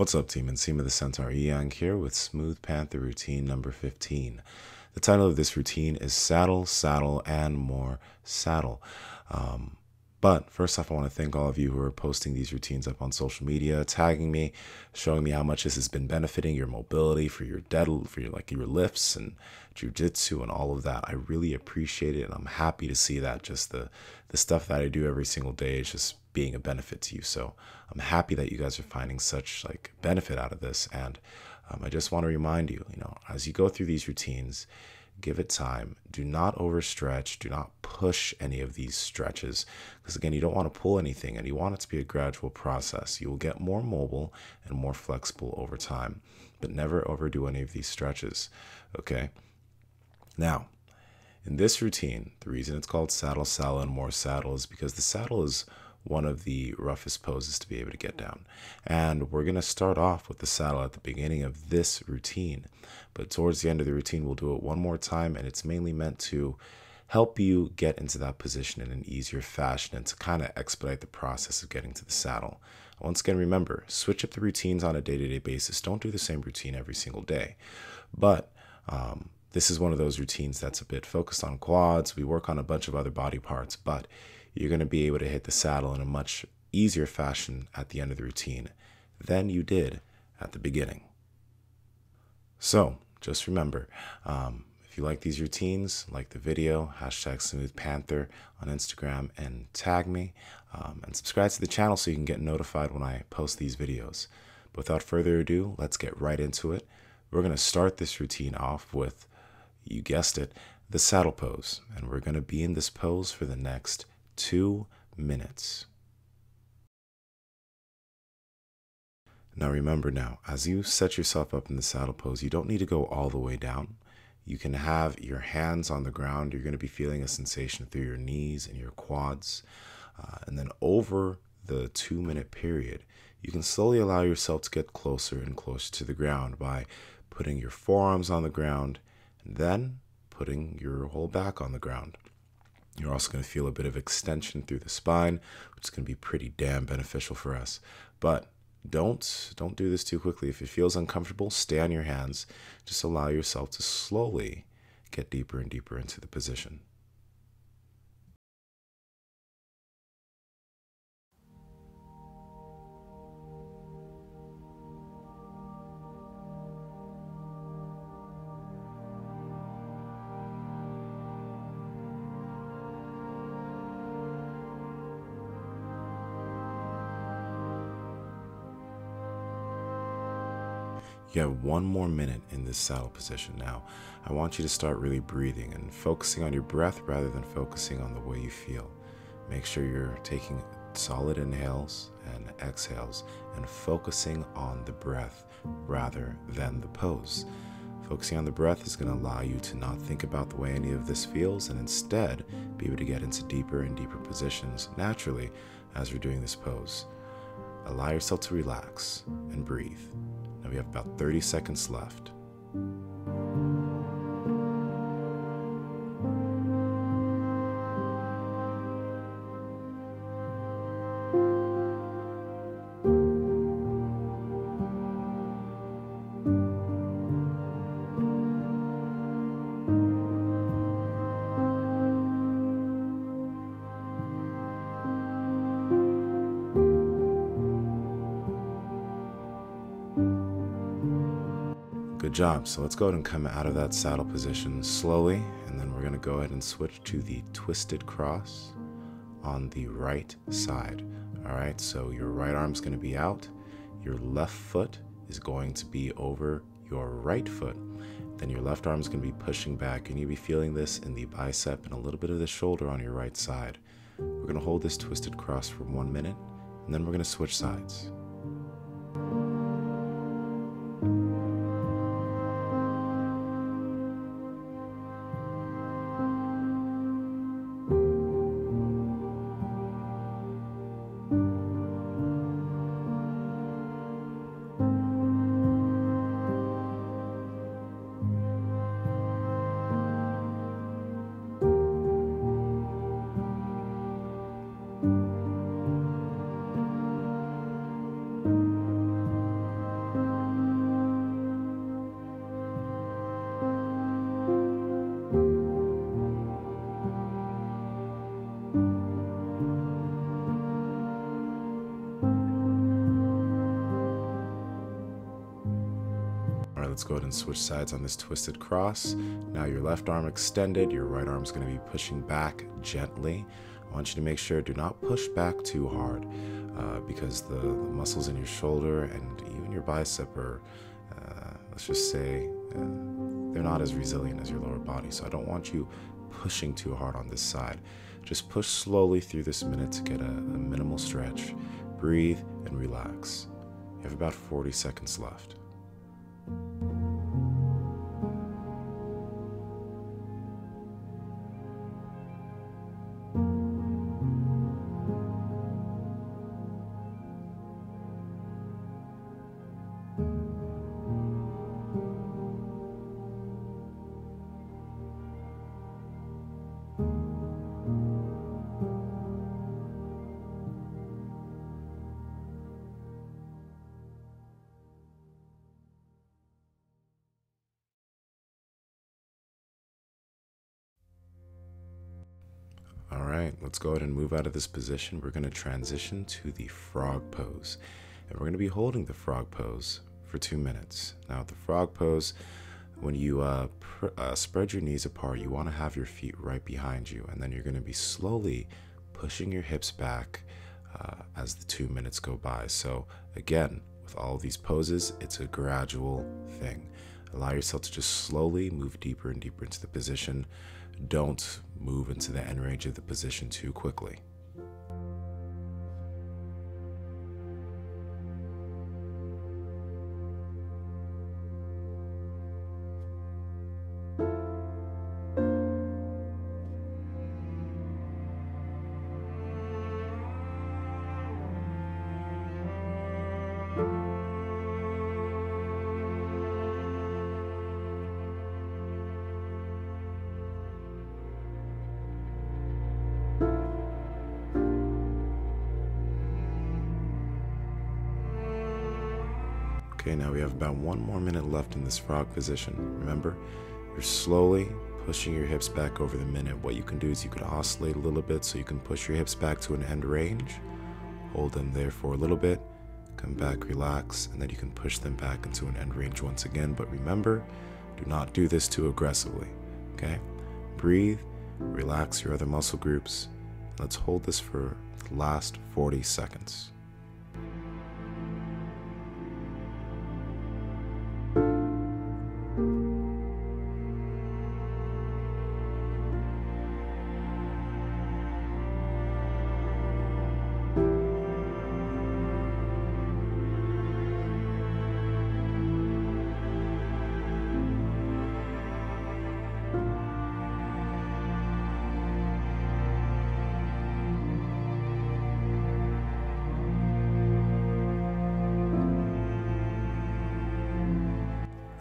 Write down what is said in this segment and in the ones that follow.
What's up, team? Nsima the Centaur Inyang here with SmoothPanther Routine number 15. The title of this routine is Saddle, Saddle, and More Saddle. But first off, I want to thank all of you who are posting these routines up on social media, tagging me, showing me how much this has been benefiting your mobility, for your your lifts and jiu-jitsu and all of that. I really appreciate it, and I'm happy to see that just the stuff that I do every single day is just being a benefit to you. So I'm happy that you guys are finding such benefit out of this, and I just want to remind you, as you go through these routines, give it time. Do not overstretch. Do not push any of these stretches because, again, you don't want to pull anything, and you want it to be a gradual process. You will get more mobile and more flexible over time, but never overdo any of these stretches, okay? Now, in this routine, the reason it's called Saddle, Saddle, and More Saddle is because the saddle is one of the roughest poses to be able to get down. And we're going to start off with the saddle at the beginning of this routine. But towards the end of the routine, we'll do it one more time, and it's mainly meant to help you get into that position in an easier fashion and to kind of expedite the process of getting to the saddle. Once again, remember, switch up the routines on a day-to-day basis. Don't do the same routine every single day. But this is one of those routines that's a bit focused on quads. We work on a bunch of other body parts, but you're going to be able to hit the saddle in a much easier fashion at the end of the routine than you did at the beginning. So just remember, if you like these routines, like the video, #SmoothPanther on Instagram, and tag me, and subscribe to the channel so you can get notified when I post these videos. But without further ado, let's get right into it. We're going to start this routine off with, you guessed it, the saddle pose. And we're going to be in this pose for the next 2 minutes. Now remember, as you set yourself up in the saddle pose, you don't need to go all the way down. You can have your hands on the ground. You're going to be feeling a sensation through your knees and your quads. And then over the 2-minute period, you can slowly allow yourself to get closer and closer to the ground by putting your forearms on the ground and then putting your whole back on the ground. You're also going to feel a bit of extension through the spine, which is going to be pretty damn beneficial for us. But don't do this too quickly. If it feels uncomfortable, stay on your hands. Just allow yourself to slowly get deeper and deeper into the position. You have 1 more minute in this saddle position. Now, I want you to start really breathing and focusing on your breath rather than focusing on the way you feel. Make sure you're taking solid inhales and exhales and focusing on the breath rather than the pose. Focusing on the breath is going to allow you to not think about the way any of this feels and instead be able to get into deeper and deeper positions naturally as we're doing this pose. Allow yourself to relax and breathe. Now we have about 30 seconds left. Good job. So let's go ahead and come out of that saddle position slowly, and then we're going to go ahead and switch to the twisted cross on the right side. All right, so your right arm's going to be out, your left foot is going to be over your right foot, then your left arm is going to be pushing back, and you'll be feeling this in the bicep and a little bit of the shoulder on your right side. We're going to hold this twisted cross for 1 minute, and then we're going to switch sides. let's go ahead and switch sides on this twisted cross. Now your left arm extended, your right arm is going to be pushing back gently. I want you to make sure, do not push back too hard because the muscles in your shoulder and even your bicep are, let's just say, they're not as resilient as your lower body. So I don't want you pushing too hard on this side. Just push slowly through this minute to get a minimal stretch. Breathe and relax. You have about 40 seconds left. All right, let's go ahead and move out of this position. We're going to transition to the frog pose. And we're going to be holding the frog pose for 2 minutes. Now, the frog pose, when you spread your knees apart, you want to have your feet right behind you. And then you're going to be slowly pushing your hips back as the 2 minutes go by. So again, with all of these poses, it's a gradual thing. Allow yourself to just slowly move deeper and deeper into the position. Don't move into the end range of the position too quickly. Okay, now we have about 1 more minute left in this frog position. Remember, you're slowly pushing your hips back over the minute. What you can do is you can oscillate a little bit so you can push your hips back to an end range. Hold them there for a little bit. Come back, relax, and then you can push them back into an end range once again. But remember, do not do this too aggressively, okay? Breathe, relax your other muscle groups. Let's hold this for the last 40 seconds.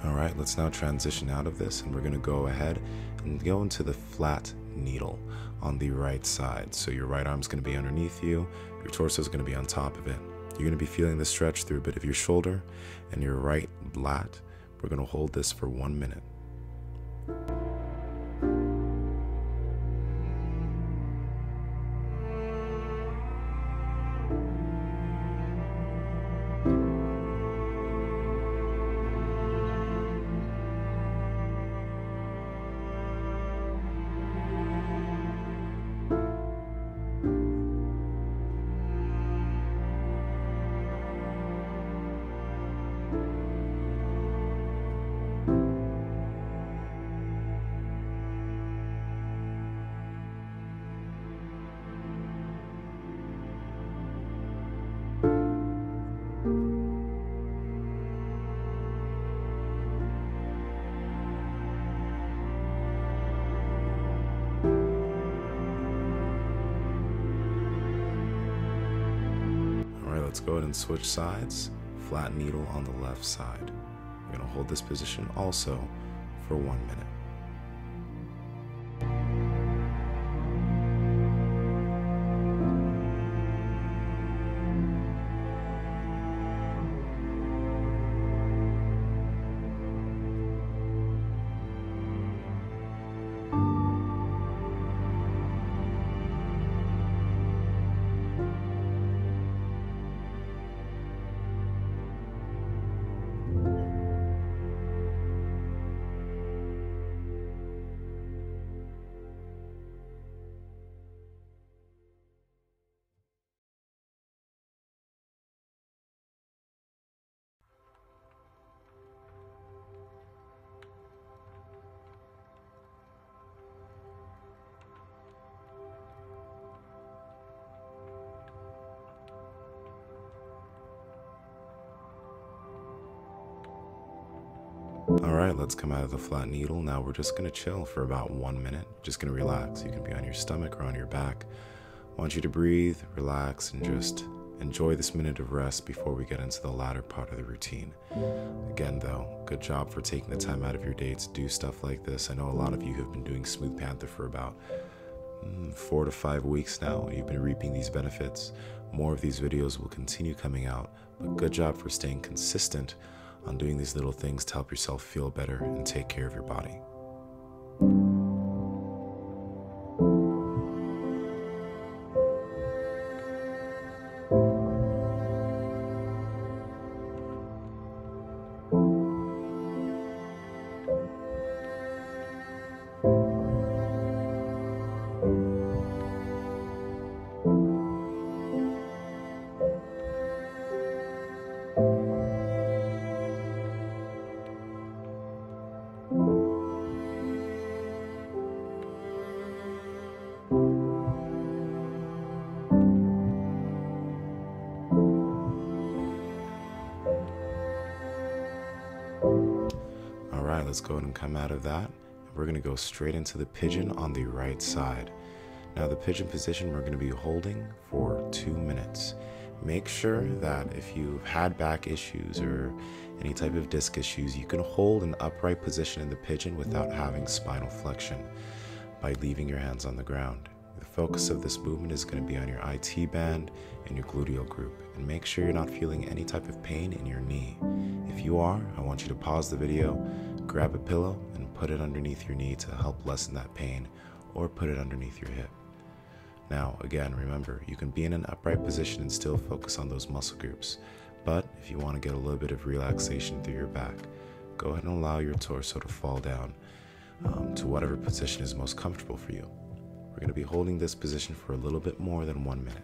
Alright, let's now transition out of this, and we're going to go ahead and go into the flat needle on the right side. So your right arm is going to be underneath you, your torso is going to be on top of it. You're going to be feeling the stretch through a bit of your shoulder and your right lat. We're going to hold this for 1 minute. Let's go ahead and switch sides. Flat needle on the left side. We're going to hold this position also for 1 minute. All right, let's come out of the flat needle. Now we're just gonna chill for about 1 minute. Just gonna relax. You can be on your stomach or on your back. I want you to breathe, relax, and just enjoy this minute of rest before we get into the latter part of the routine. Again, though, good job for taking the time out of your day to do stuff like this. I know a lot of you have been doing Smooth Panther for about 4 to 5 weeks now. You've been reaping these benefits. More of these videos will continue coming out, but good job for staying consistent on doing these little things to help yourself feel better and take care of your body. Alright, let's go ahead and come out of that. We're going to go straight into the pigeon on the right side. Now the pigeon position we're going to be holding for 2 minutes. Make sure that if you've had back issues or any type of disc issues, you can hold an upright position in the pigeon without having spinal flexion by leaving your hands on the ground. The focus of this movement is going to be on your IT band and your gluteal group, and make sure you're not feeling any type of pain in your knee. If you are, I want you to pause the video, grab a pillow, and put it underneath your knee to help lessen that pain, or put it underneath your hip. Now, again, remember, you can be in an upright position and still focus on those muscle groups, but if you want to get a little bit of relaxation through your back, go ahead and allow your torso to fall down to whatever position is most comfortable for you. We're going to be holding this position for a little bit more than 1 minute.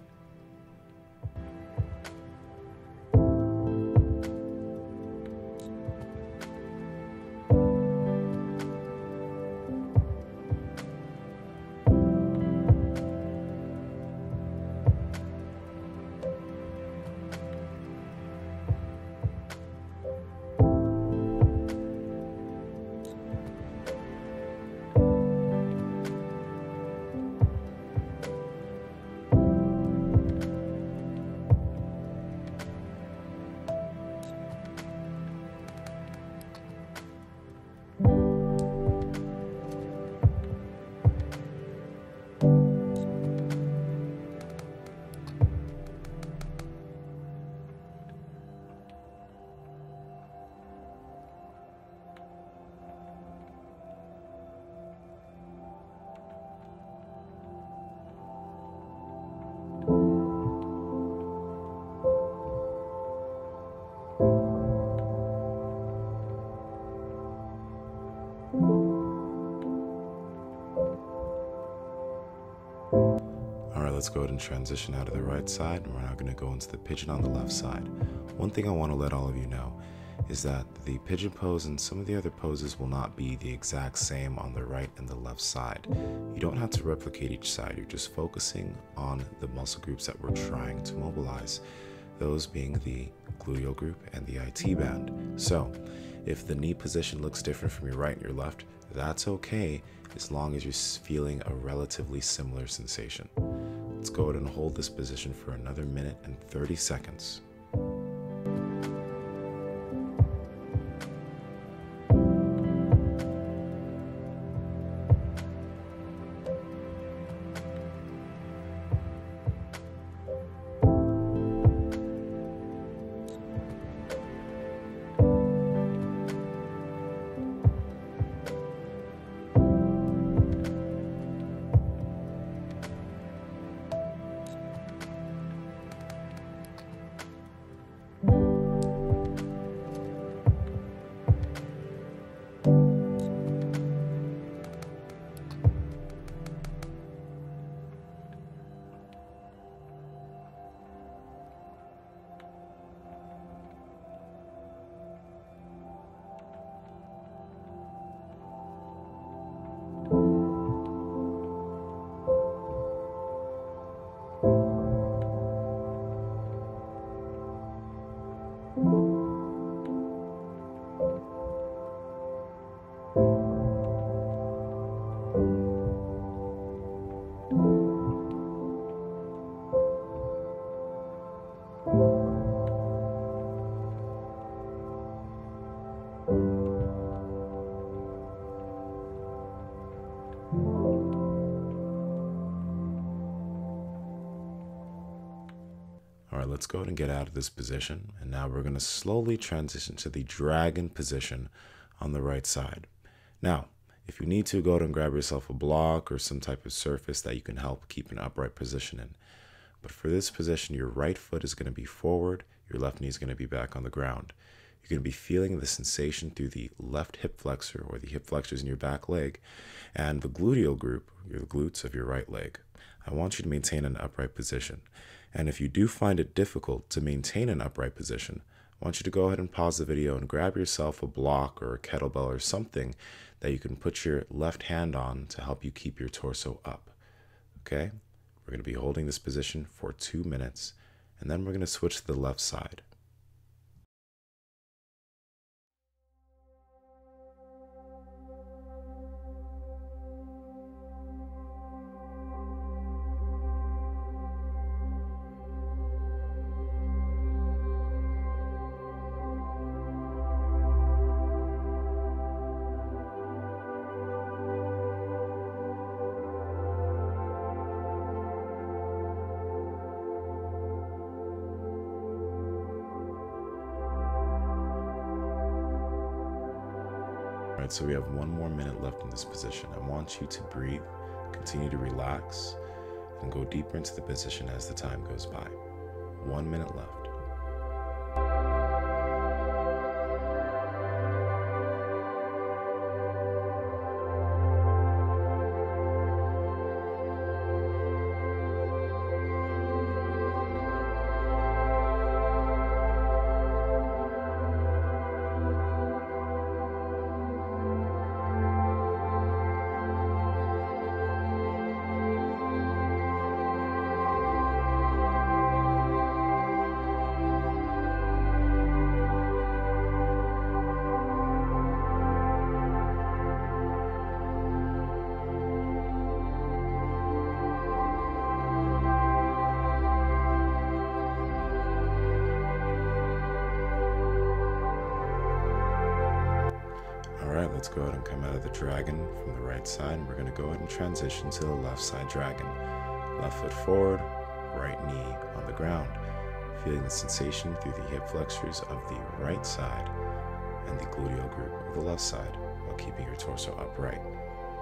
Let's go ahead and transition out of the right side, and we're now going to go into the pigeon on the left side. One thing I want to let all of you know is that the pigeon pose and some of the other poses will not be the exact same on the right and the left side. You don't have to replicate each side, you're just focusing on the muscle groups that we're trying to mobilize, those being the gluteal group and the IT band. So if the knee position looks different from your right and your left, that's okay as long as you're feeling a relatively similar sensation. Let's go ahead and hold this position for another minute and 30 seconds. All right, let's go ahead and get out of this position. And now we're going to slowly transition to the dragon position on the right side. Now, if you need to, go ahead and grab yourself a block or some type of surface that you can help keep an upright position in. But for this position, your right foot is going to be forward, your left knee is going to be back on the ground. You're going to be feeling the sensation through the left hip flexor or the hip flexors in your back leg and the gluteal group, your glutes of your right leg. I want you to maintain an upright position. And if you do find it difficult to maintain an upright position, I want you to go ahead and pause the video and grab yourself a block or a kettlebell or something that you can put your left hand on to help you keep your torso up. Okay? We're going to be holding this position for 2 minutes, and then we're going to switch to the left side. All right, so we have 1 more minute left in this position. I want you to breathe, continue to relax, and go deeper into the position as the time goes by. 1 minute left. Alright, let's go ahead and come out of the dragon from the right side. We're going to go ahead and transition to the left side dragon. Left foot forward, right knee on the ground. Feeling the sensation through the hip flexors of the right side and the gluteal group of the left side while keeping your torso upright.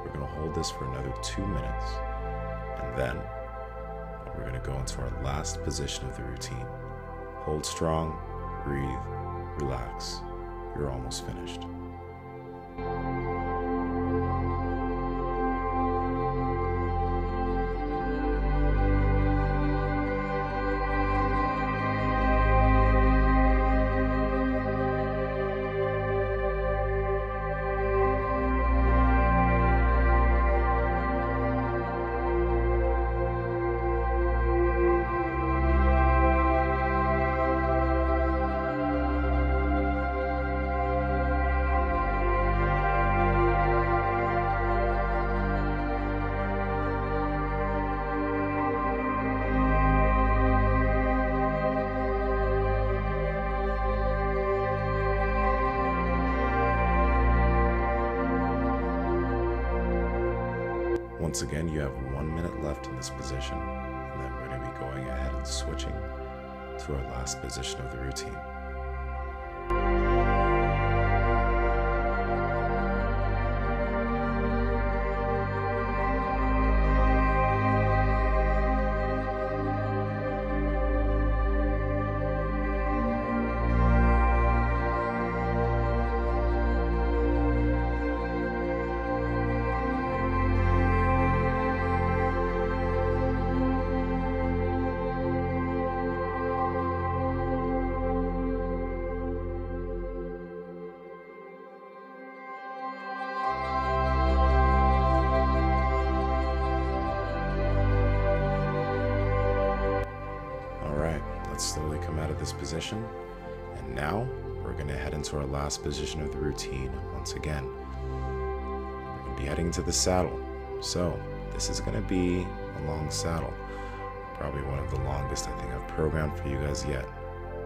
We're going to hold this for another 2 minutes. And then we're going to go into our last position of the routine. Hold strong, breathe, relax. You're almost finished. Once again, you have 1 minute left in this position, and then we're going to be going ahead and switching to our last position of the routine. Let's slowly come out of this position, and now we're going to head into our last position of the routine once again. We're going to be heading into the saddle. So this is going to be a long saddle, probably one of the longest I think I've programmed for you guys yet.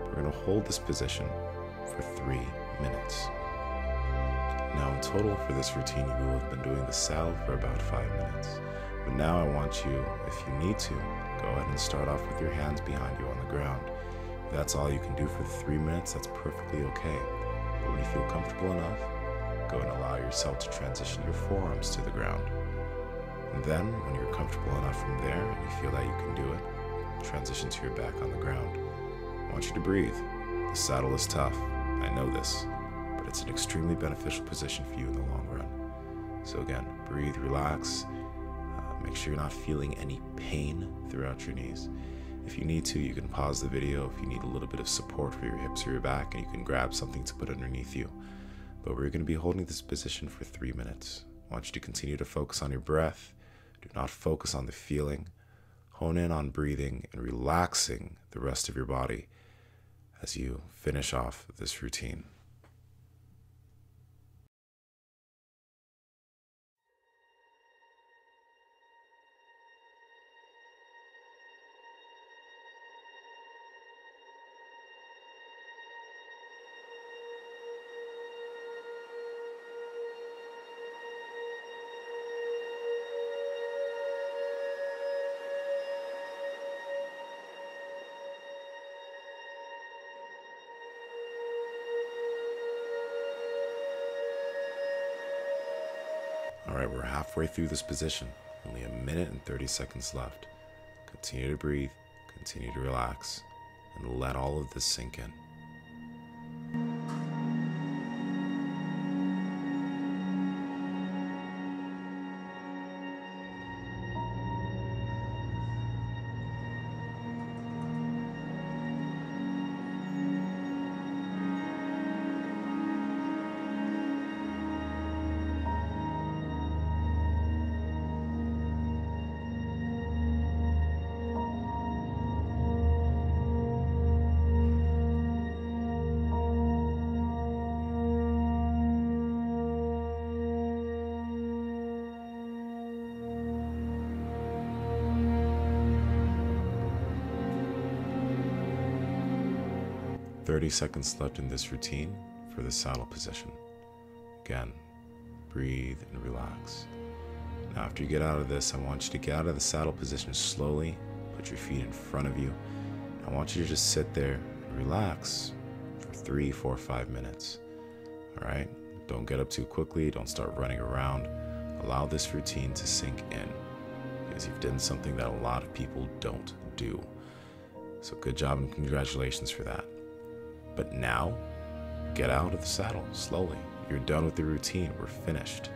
We're going to hold this position for 3 minutes. Now in total for this routine, you will have been doing the saddle for about 5 minutes. But now I want you, if you need to, go ahead and start off with your hands behind you on the ground. If that's all you can do for the 3 minutes, that's perfectly okay. But when you feel comfortable enough, go and allow yourself to transition your forearms to the ground. And then, when you're comfortable enough from there and you feel that you can do it, transition to your back on the ground. I want you to breathe. The saddle is tough, I know this, but it's an extremely beneficial position for you in the long run. So again, breathe, relax, make sure you're not feeling any pain throughout your knees. If you need to, you can pause the video if you need a little bit of support for your hips or your back, and you can grab something to put underneath you. But we're going to be holding this position for 3 minutes. I want you to continue to focus on your breath. Do not focus on the feeling. Hone in on breathing and relaxing the rest of your body as you finish off this routine. Alright, we're halfway through this position. Only 1 minute and 30 seconds left. Continue to breathe, continue to relax, and let all of this sink in. 30 seconds left in this routine for the saddle position. Again, breathe and relax. Now after you get out of this, I want you to get out of the saddle position slowly, put your feet in front of you. I want you to just sit there and relax for 3, 4, 5 minutes. All right? Don't get up too quickly, don't start running around. Allow this routine to sink in, because you've done something that a lot of people don't do. So good job and congratulations for that. But now, get out of the saddle slowly. You're done with the routine. We're finished.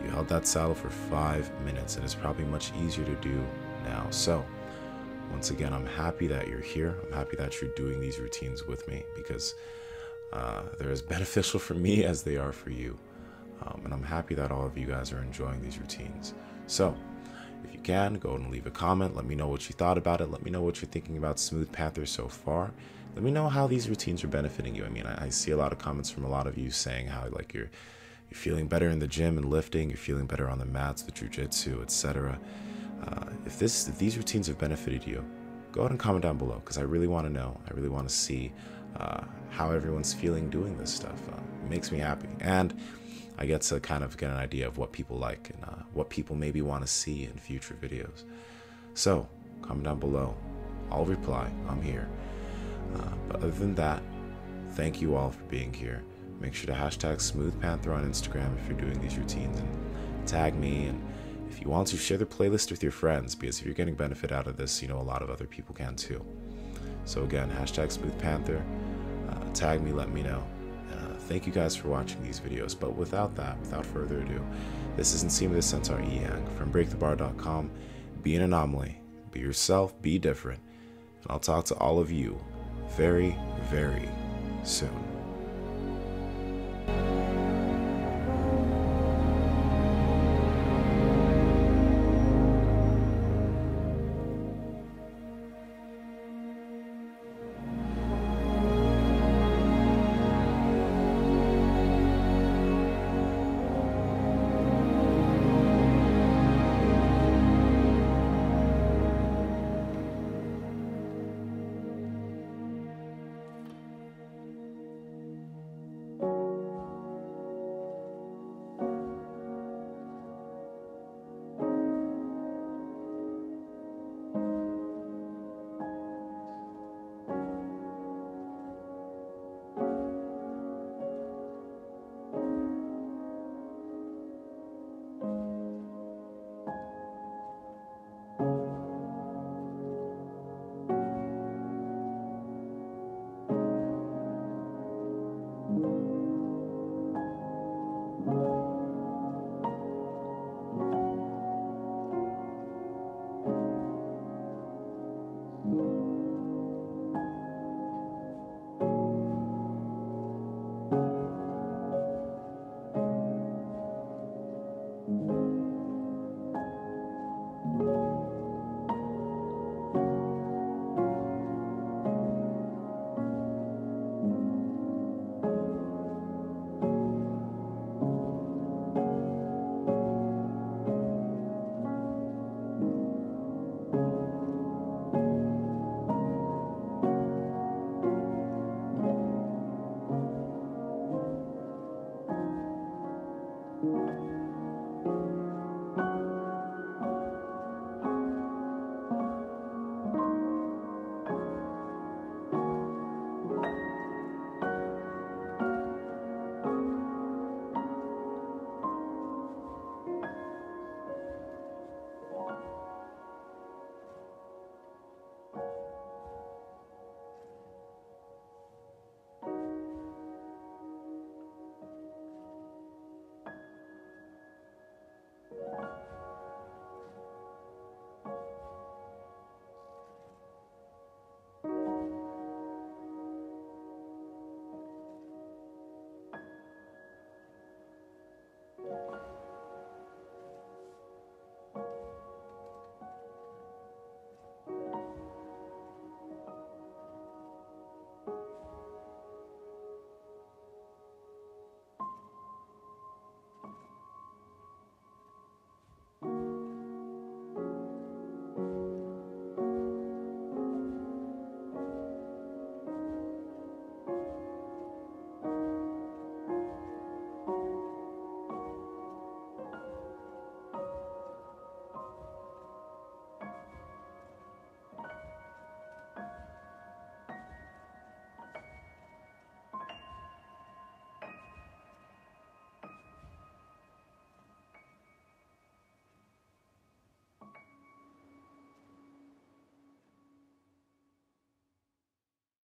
You held that saddle for 5 minutes, and it's probably much easier to do now. So, once again, I'm happy that you're here. I'm happy that you're doing these routines with me, because they're as beneficial for me as they are for you. And I'm happy that all of you guys are enjoying these routines. So, if you can, go and leave a comment. Let me know what you thought about it. Let me know what you're thinking about SmoothPanther so far. Let me know how these routines are benefiting you. I mean, I see a lot of comments from a lot of you saying how like you're feeling better in the gym and lifting, you're feeling better on the mats, the jujitsu, etc. If these routines have benefited you, go ahead and comment down below, because I really want to know. I really want to see how everyone's feeling doing this stuff. It makes me happy, and I get to kind of get an idea of what people like and what people maybe want to see in future videos. So comment down below. I'll reply. I'm here. But other than that, thank you all for being here. Make sure to hashtag SmoothPanther on Instagram if you're doing these routines, and tag me. And if you want to, share the playlist with your friends, because if you're getting benefit out of this, you know a lot of other people can too. So again, hashtag SmoothPanther, tag me, let me know. Thank you guys for watching these videos. But without further ado, this is Nsima, the Inyang from BreakTheBar.com. Be an anomaly, be yourself, be different, and I'll talk to all of you very, very soon.